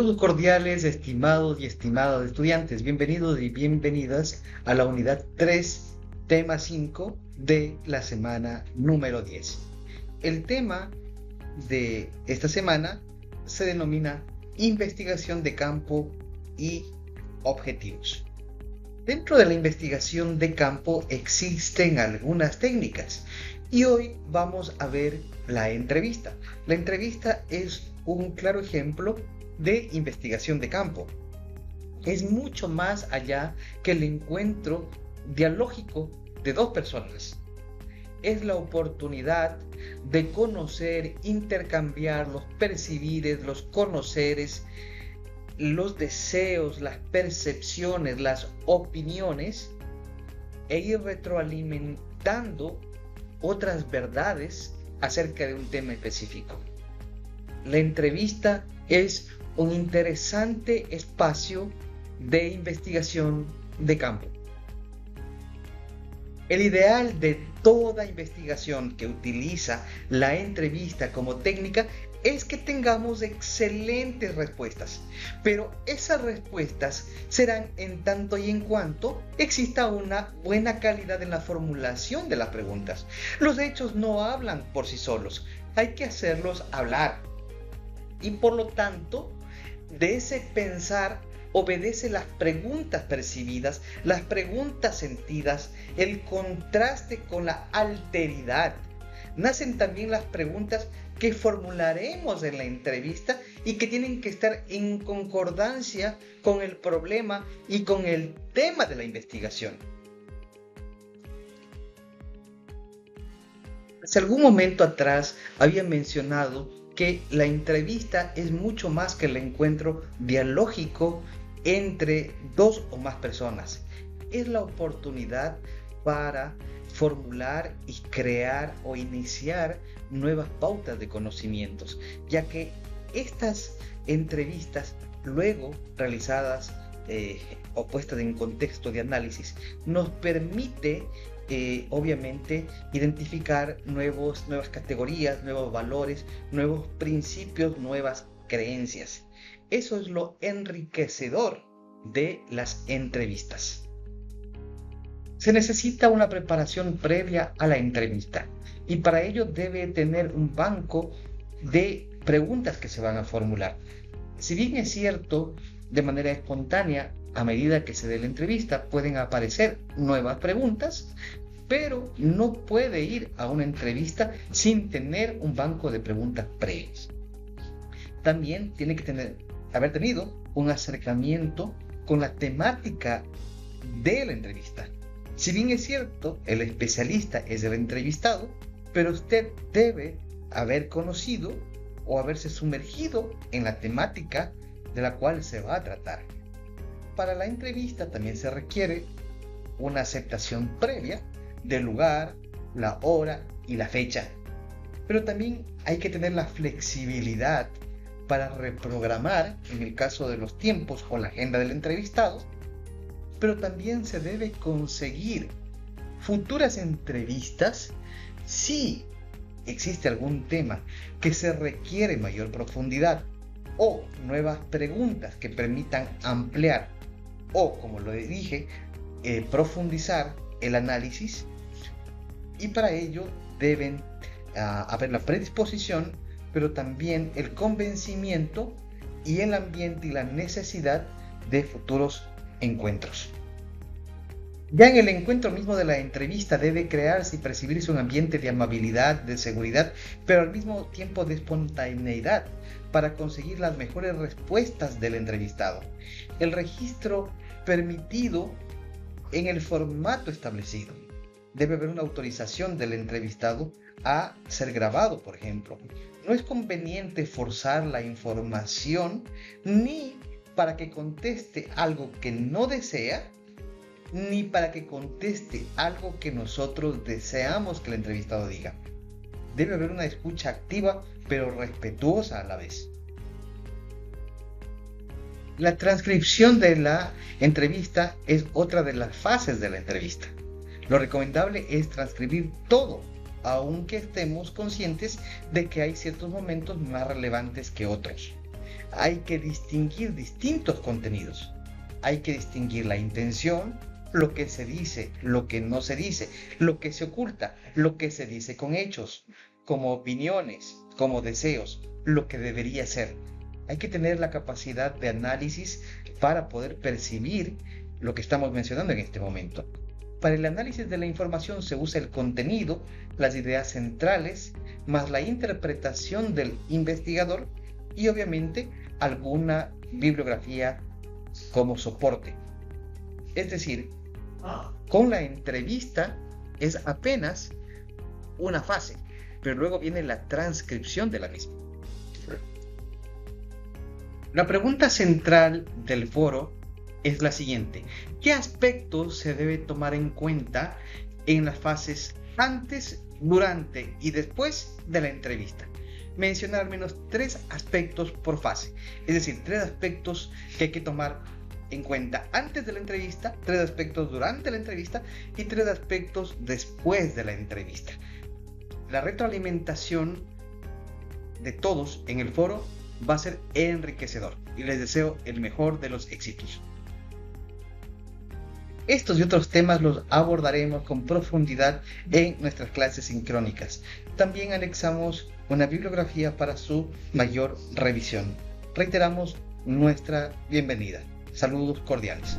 Saludos cordiales, estimados y estimadas estudiantes. Bienvenidos y bienvenidas a la unidad 3, tema 5 de la semana número 10. El tema de esta semana se denomina investigación de campo y objetivos. Dentro de la investigación de campo existen algunas técnicas y hoy vamos a ver la entrevista. La entrevista es un claro ejemplo de investigación de campo. Es mucho más allá que el encuentro dialógico de dos personas. Es la oportunidad de conocer, intercambiar los percibires, los conoceres, los deseos, las percepciones, las opiniones e ir retroalimentando otras verdades acerca de un tema específico. La entrevista es un interesante espacio de investigación de campo. El ideal de toda investigación que utiliza la entrevista como técnica es que tengamos excelentes respuestas, pero esas respuestas serán en tanto y en cuanto exista una buena calidad en la formulación de las preguntas. Los hechos no hablan por sí solos, hay que hacerlos hablar. Y por lo tanto, de ese pensar obedece las preguntas percibidas, las preguntas sentidas, el contraste con la alteridad. Nacen también las preguntas que formularemos en la entrevista y que tienen que estar en concordancia con el problema y con el tema de la investigación. Hace algún momento atrás había mencionado que la entrevista es mucho más que el encuentro dialógico entre dos o más personas. Es la oportunidad para formular y crear o iniciar nuevas pautas de conocimientos, ya que estas entrevistas luego realizadas o puestas en contexto de análisis nos permite obviamente identificar nuevas categorías, nuevos valores, nuevos principios, nuevas creencias. Eso es lo enriquecedor de las entrevistas. Se necesita una preparación previa a la entrevista y para ello debe tener un banco de preguntas que se van a formular. Si bien es cierto, de manera espontánea, a medida que se dé la entrevista, pueden aparecer nuevas preguntas, pero no puede ir a una entrevista sin tener un banco de preguntas previas. También tiene que haber tenido un acercamiento con la temática de la entrevista. Si bien es cierto, el especialista es el entrevistado, pero usted debe haber conocido o haberse sumergido en la temática de la cual se va a tratar. Para la entrevista también se requiere una aceptación previa del lugar, la hora y la fecha. Pero también hay que tener la flexibilidad para reprogramar en el caso de los tiempos o la agenda del entrevistado. Pero también se debe conseguir futuras entrevistas si existe algún tema que se requiere mayor profundidad o nuevas preguntas que permitan ampliar o, como lo dije, profundizar el análisis, y para ello deben haber la predisposición, pero también el convencimiento y el ambiente y la necesidad de futuros encuentros. Ya en el encuentro mismo de la entrevista debe crearse y percibirse un ambiente de amabilidad, de seguridad, pero al mismo tiempo de espontaneidad para conseguir las mejores respuestas del entrevistado. El registro permitido en el formato establecido. Debe haber una autorización del entrevistado a ser grabado, por ejemplo. No es conveniente forzar la información ni para que conteste algo que no desea, ni para que conteste algo que nosotros deseamos que el entrevistado diga. Debe haber una escucha activa, pero respetuosa a la vez. La transcripción de la entrevista es otra de las fases de la entrevista. Lo recomendable es transcribir todo, aunque estemos conscientes de que hay ciertos momentos más relevantes que otros. hay que distinguir distintos contenidos. Hay que distinguir la intención, lo que se dice, lo que no se dice, lo que se oculta, lo que se dice con hechos, como opiniones, como deseos, lo que debería ser. Hay que tener la capacidad de análisis para poder percibir lo que estamos mencionando en este momento. Para el análisis de la información se usa el contenido, las ideas centrales, más la interpretación del investigador y obviamente alguna bibliografía como soporte. Es decir, con la entrevista es apenas una fase, pero luego viene la transcripción de la misma. La pregunta central del foro es la siguiente: ¿qué aspectos se debe tomar en cuenta en las fases antes, durante y después de la entrevista? Mencionar al menos 3 aspectos por fase, es decir, 3 aspectos que hay que tomar en cuenta antes de la entrevista, 3 aspectos durante la entrevista y 3 aspectos después de la entrevista. La retroalimentación de todos en el foro va a ser enriquecedor y les deseo el mejor de los éxitos. Estos y otros temas los abordaremos con profundidad en nuestras clases sincrónicas. También anexamos una bibliografía para su mayor revisión. Reiteramos nuestra bienvenida. Saludos cordiales.